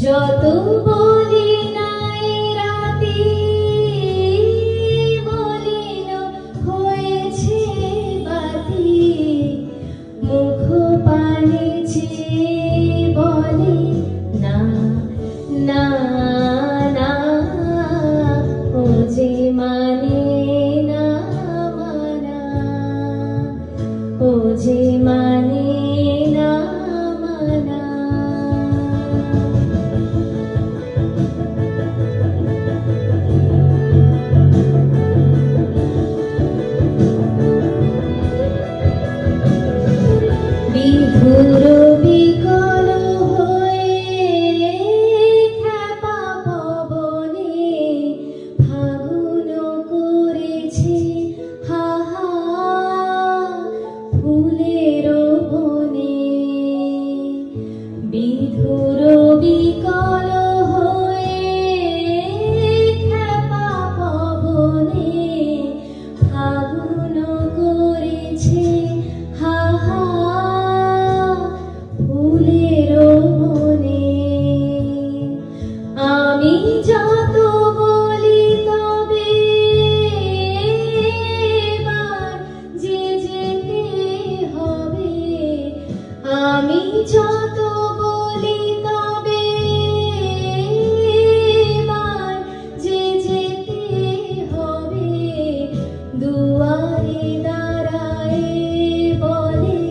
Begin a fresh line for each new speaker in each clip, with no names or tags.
যত বলি নাই রাতে মলিন হয়েছে বাতি, মুখ পানে চেয়ে বলে না না না, ও যে মানে না মানা, ও যে মানে না মানা। বিধুর বিকল হয়ে খ্যাপা পবনে ফাগুন করেছে হাহা ফুলের বনে। বিধুর বিকল হয়ে খ্যাপা পবনে ফাগুন করেছে হাহা ফুলের বনে। আমি যত বলি তবে এবার যে যেতে হবে, আমি যত বলি তবে এবার যে যেতে হবে। দুয়ারে দাঁড়ায় বলে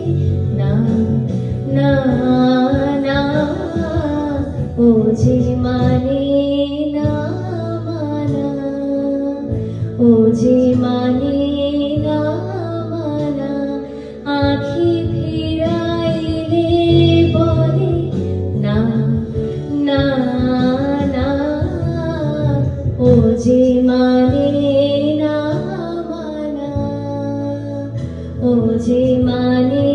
না না না, ও যে মানে না মানা, ও যে মানে না মানা। আঁখি ফিরাইলে বলে না না না, ও যে মানে না মানা, ও যে মানে